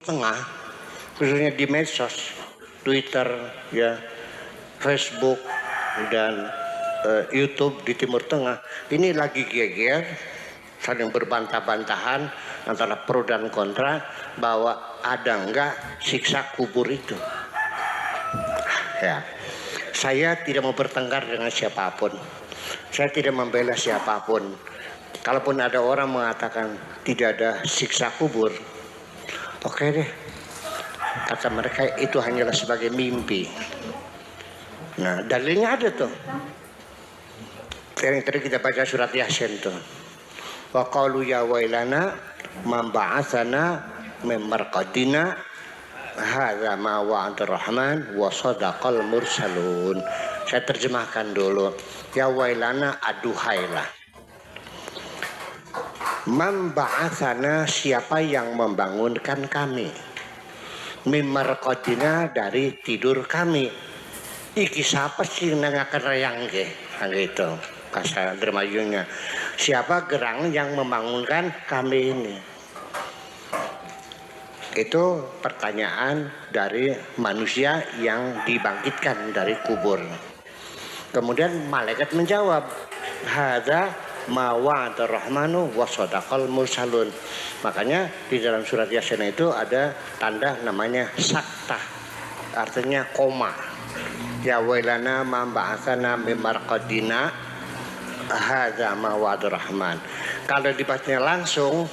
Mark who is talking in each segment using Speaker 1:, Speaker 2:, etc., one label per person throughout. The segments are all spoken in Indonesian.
Speaker 1: Tengah, khususnya di medsos, Twitter, ya, Facebook dan YouTube di Timur Tengah, ini lagi geger, saling berbantah-bantahan antara pro dan kontra bahwa ada enggak siksa kubur itu. Ya, saya tidak mau bertengkar dengan siapapun, saya tidak membela siapapun. Kalaupun ada orang mengatakan tidak ada siksa kubur, oke deh, kata mereka itu hanyalah sebagai mimpi. Nah, dalilnya ada tuh. Yang tadi kita baca surat Yasin tuh. Wa qalu ya wailana man ba'atsana min marqadina hadza ma wa'ada rahman wa sadaqal mursalun. Saya terjemahkan dulu. Ya wailana, aduhailah. Man ba'atsana, siapa yang membangunkan kami. Min marqadina, dari tidur kami. Iki siapa sih nangakan rayang ke? Gitu. Kasa dermayunya. Siapa gerang yang membangunkan kami ini? Itu pertanyaan dari manusia yang dibangkitkan dari kubur. Kemudian malaikat menjawab, hadza ma wa'ada rahmanu wa sadaqal mursalun. Makanya di dalam surat Yasin itu ada tanda namanya sakta, artinya koma. Ya wailana ma ba'atsana min marqadina hadza ma wa'ada rahman. Kalau dibacanya langsung,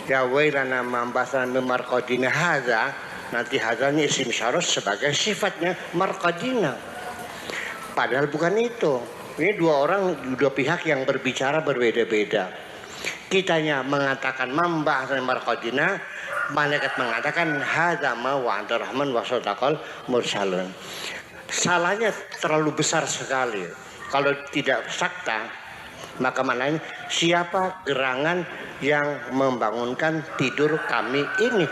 Speaker 1: ya wailana ma ba'atsana min marqadina hadza, nanti hadzanya isim syarat sebagai sifatnya marqadina. Padahal bukan itu. Ini dua pihak yang berbicara berbeda-beda. Kitanya mengatakan mamba dan marqadina, malaikat mengatakan hadza ma wa'ada rahman wa sadaqal mursalun. Salahnya terlalu besar sekali. Kalau tidak sakta, maka maknanya siapa gerangan yang membangunkan tidur kami ini?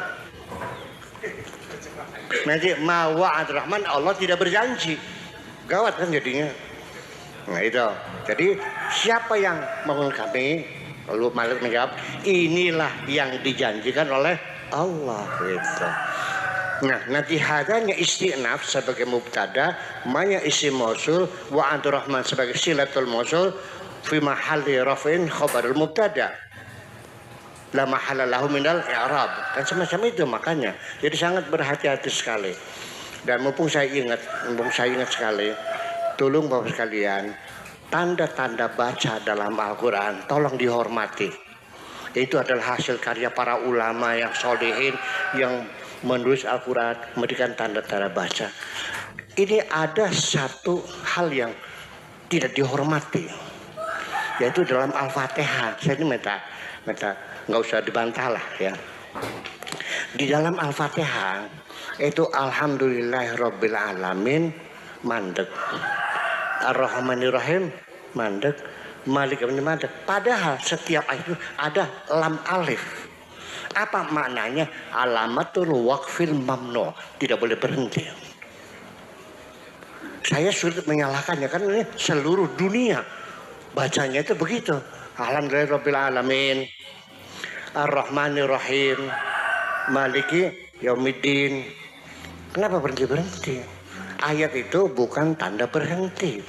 Speaker 1: Nanti ma wa'ada rahman, Allah tidak berjanji. Gawat kan jadinya. Nah itu. Jadi siapa yang membangun kami? Lalu malaikat menjawab, inilah yang dijanjikan oleh Allah. Gitu. Nah nanti hadanya isti'naf sebagai mubtada, maya isim mausul, wa'adur rahman sebagai silatul mausul, fi mahalli raf'in khabarul mubtada, la mahala lahu minal i'rab, kan semacam itu. Makanya jadi sangat berhati-hati sekali. Dan mumpung saya ingat sekali, tolong Bapak sekalian, tanda-tanda baca dalam Al-Quran tolong dihormati. Itu adalah hasil karya para ulama yang solehin, yang menulis Al-Quran, memberikan tanda-tanda baca. Ini ada satu hal yang tidak dihormati, yaitu dalam Al-Fatihah. Saya ini minta nggak usah dibantah lah ya. Di dalam Al-Fatihah itu alhamdulillahirabbil alamin mandek, ar-rahmanirrahim mandek, malik mandek. Padahal setiap ayat itu ada lam alif. Apa maknanya? Alamatul waqfil mamnu, tidak boleh berhenti. Saya sulit menyalahkannya, kan ini seluruh dunia bacanya itu begitu. Alhamdulillahirabbil alamin, ar-rahmanirrahim, maliki yaumiddin. Kenapa berhenti? Ayat itu bukan tanda berhenti.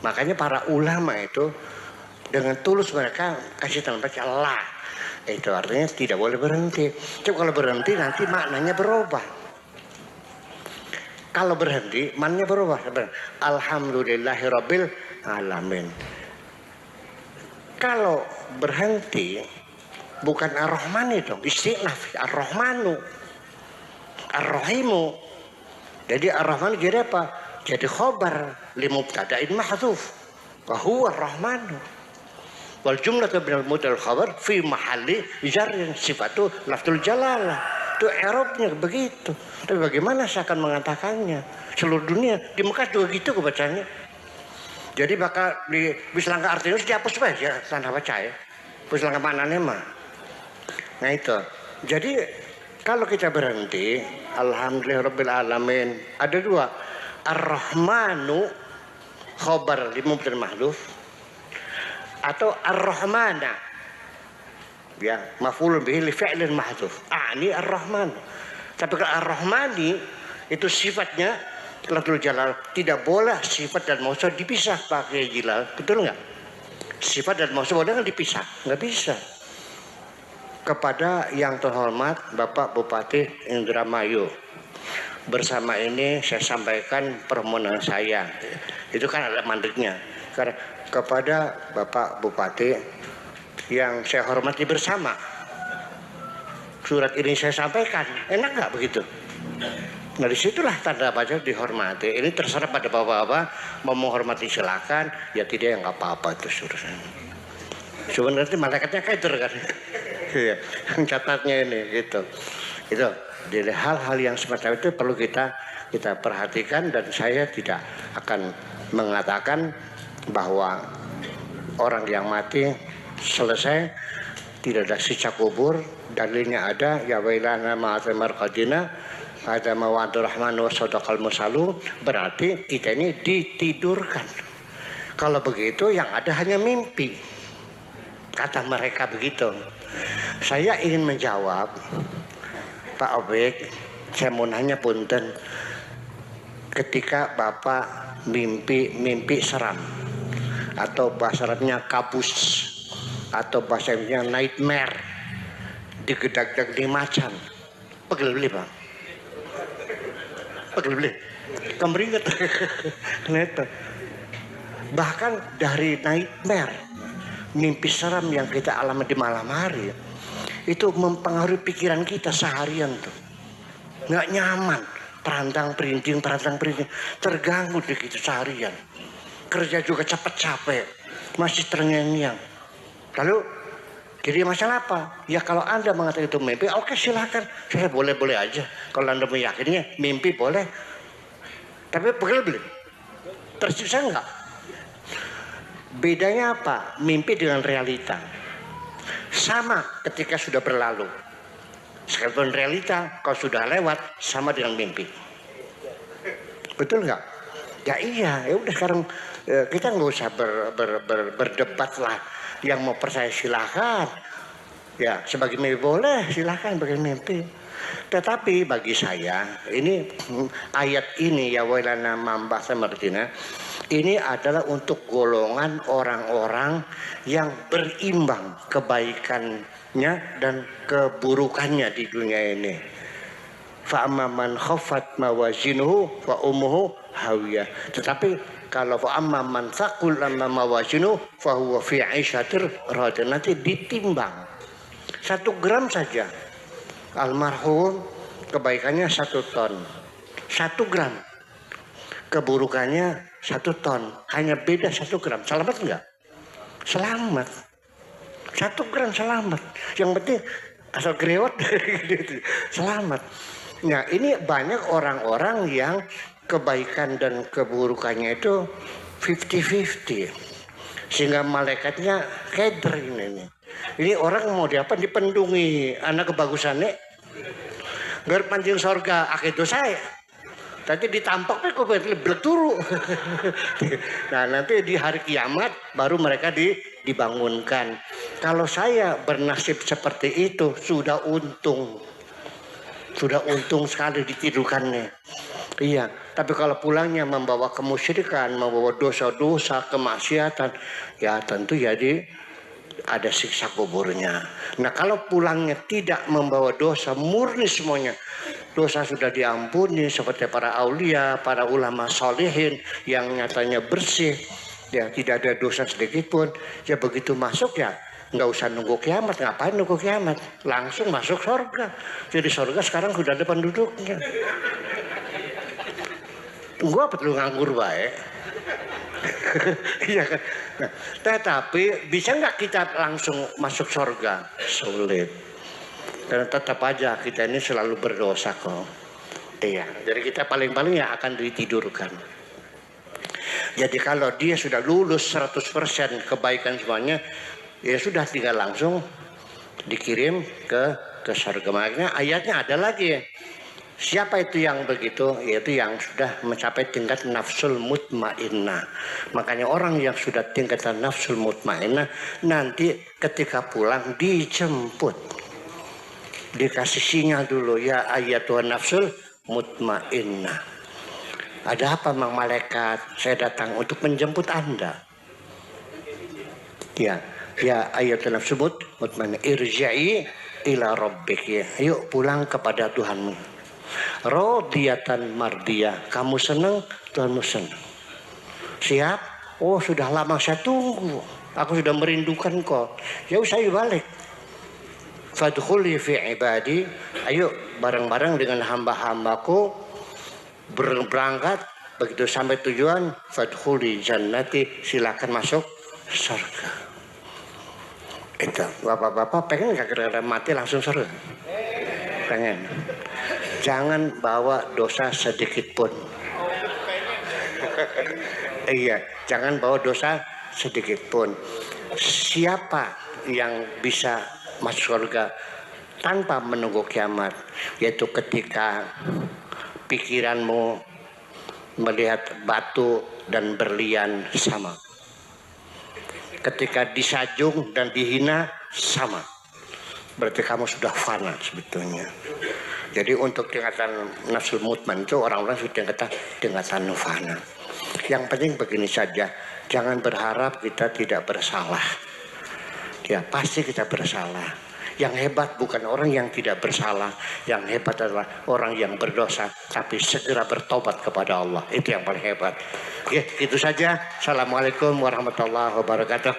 Speaker 1: Makanya para ulama itu dengan tulus mereka kasih tanda baca Allah. Itu artinya tidak boleh berhenti. Coba kalau berhenti nanti maknanya berubah. Kalau berhenti maknanya berubah. Alhamdulillahirabbil alamin. Kalau berhenti bukan ar-Rahman itu, isti'naf, ar-Rahmanu, ar-Rahimu. Jadi ar-Rahman jadi apa? Jadi khobar li mubtada'in mahdhuf wa huwa ar-Rahmanu. Wal jumlatu minal mubtada' khabar fi mahalli jarrin sifatu lafzul jalalah. Itu i'rabnya begitu. Tapi bagaimana saya akan mengatakannya? Seluruh dunia di Mekah juga gitu kebacanya. Jadi bakal di bislangka artinya dihapus saja tanda baca ya. Bislangka maknanya mah. Nah itu. Jadi kalau kita berhenti, alhamdulillahirabbil alamin, ada dua. Ar-Rahmanu khabar li mubtada' mahdhuf, atau Ar-Rahmana Ya, maf'ulun bihi li fi'lin mahdhuf. Ani Ar-Rahman. Tapi kalau Ar-Rahmani itu sifatnya lafzul jalal, tidak boleh sifat dan mausuf dipisah pakai jilal. Betul nggak? Sifat dan mausuf boleh nggak dipisah? Nggak bisa. Kepada yang terhormat Bapak Bupati Indramayu, bersama ini saya sampaikan permohonan saya. Itu kan ada mandeknya. Karena kepada Bapak Bupati yang saya hormati bersama, surat ini saya sampaikan, enak nggak begitu? Nah disitulah tanda baca dihormati. Ini terserah pada bapak-bapak, mau menghormati silakan, ya tidak ya nggak apa-apa itu urusan. Sebenarnya malaikatnya kaitor kan, catatnya ini gitu. Itu jadi hal-hal yang semacam itu perlu kita perhatikan, dan saya tidak akan mengatakan bahwa orang yang mati selesai tidak ada siksa kubur. Dalilnya ada, ya wailana ma'atamar qadina ada mawadur rahman wa sadaqal musalu, berarti kita ini ditidurkan. Kalau begitu yang ada hanya mimpi, kata mereka begitu. Saya ingin menjawab, Pak Obek, saya mau nanya punten, ketika Bapak mimpi seram atau bahasa Arabnya kabus atau bahasa Inggrisnya nightmare, digedak-gedak di macan, pegel beli Pak, pegel beli, kemeringet. Bahkan dari nightmare, mimpi seram yang kita alami di malam hari, itu mempengaruhi pikiran kita seharian tuh, nggak nyaman, terantang perinting, terganggu di kita seharian. Kerja juga capek-capek, masih terngiang-ngiang. Lalu jadi masalah apa? Ya kalau Anda mengatakan itu mimpi, oke silakan, saya boleh-boleh aja. Kalau Anda meyakininya mimpi boleh, tapi boleh tersiksa enggak? Bedanya apa? Mimpi dengan realita sama ketika sudah berlalu. Sekalipun realita kalau sudah lewat sama dengan mimpi. Betul nggak? Ya iya, ya udah sekarang kita nggak usah berdebat lah. Yang mau percaya silahkan, ya sebagai mimpi boleh, silahkan bagi mimpi. Tetapi bagi saya ini ayat ini, ya wailana mambah samartina, ini adalah untuk golongan orang-orang yang berimbang kebaikannya dan keburukannya di dunia ini. Fa'amma man khaffat mawazinuhu fa ummuhu hawiyah. Tetapi kalau fa'amma man thaqul mawazinuhu fa huwa fi 'ishatir radiyah, nanti ditimbang 1 gram saja. Almarhum kebaikannya 1 ton, 1 gram keburukannya 1 ton, hanya beda 1 gram. Selamat enggak? Selamat. 1 gram selamat. Yang penting asal grewat selamat. Nah ini banyak orang-orang yang kebaikan dan keburukannya itu 50-50, sehingga malaikatnya keder ini. Ini orang mau diapa? Dipendungi anak kebagusannya nggak pancing sorga akhir dosa ya. Tadi ditampaknya kok belek turu. Nah nanti di hari kiamat baru mereka dibangunkan. Kalau saya bernasib seperti itu sudah untung sekali ditidurkannya. Iya, tapi kalau pulangnya membawa kemusyrikan, membawa dosa-dosa, kemaksiatan, ya tentu jadi ada siksa kuburnya. Nah kalau pulangnya tidak membawa dosa, murni semuanya, dosa sudah diampuni seperti para aulia, para ulama solihin yang nyatanya bersih, ya tidak ada dosa sedikit pun, ya begitu masuk ya nggak usah nunggu kiamat. Ngapain nunggu kiamat? Langsung masuk surga. Jadi surga sekarang sudah ada penduduknya. Tunggu apa lu nganggur baik? Iya kan. Nah, tetapi bisa nggak kita langsung masuk surga? Sulit. Dan tetap aja kita ini selalu berdosa kok. Iya. Jadi kita paling-paling ya akan ditidurkan. Jadi kalau dia sudah lulus 100% kebaikan semuanya, ya sudah tinggal langsung dikirim ke surga. Makanya ayatnya ada lagi ya. Siapa itu yang begitu? Yaitu yang sudah mencapai tingkat nafsul mutmainnah. Makanya orang yang sudah tingkatan nafsul mutmainnah nanti ketika pulang dijemput. Dikasih sinyal dulu, ya ayatuhan nafsul mutmainnah. Ada apa Mang Malaikat? Saya datang untuk menjemput Anda. Ya ayatuhan nafsul mutmainnah. Irja'i ila rabbik. Yuk pulang kepada Tuhanmu. Rodiyatan mardiyah, kamu senang, Tuhanmu senang. Siap? Oh sudah lama saya tunggu, aku sudah merindukan kau. Ya saya balik. Fadkhuli fi ibadi, ayo bareng-bareng dengan hamba-hambaku berangkat. Begitu sampai tujuan, fadkhuli jannati, silakan masuk surga. Itu bapak-bapak pengen gak kira-kira mati langsung surga? Pengen. Jangan bawa dosa sedikit pun. Iya, jangan bawa dosa sedikit pun. Siapa yang bisa masuk surga tanpa menunggu kiamat? Yaitu ketika pikiranmu melihat batu dan berlian sama. Ketika disajung dan dihina sama. Berarti kamu sudah fana sebetulnya. Jadi untuk tingkatan nafsul mutmain itu orang-orang sudah tingkatan fana. Yang penting begini saja, jangan berharap kita tidak bersalah. Ya pasti kita bersalah. Yang hebat bukan orang yang tidak bersalah, yang hebat adalah orang yang berdosa tapi segera bertobat kepada Allah. Itu yang paling hebat. Oke, itu saja. Assalamualaikum warahmatullahi wabarakatuh.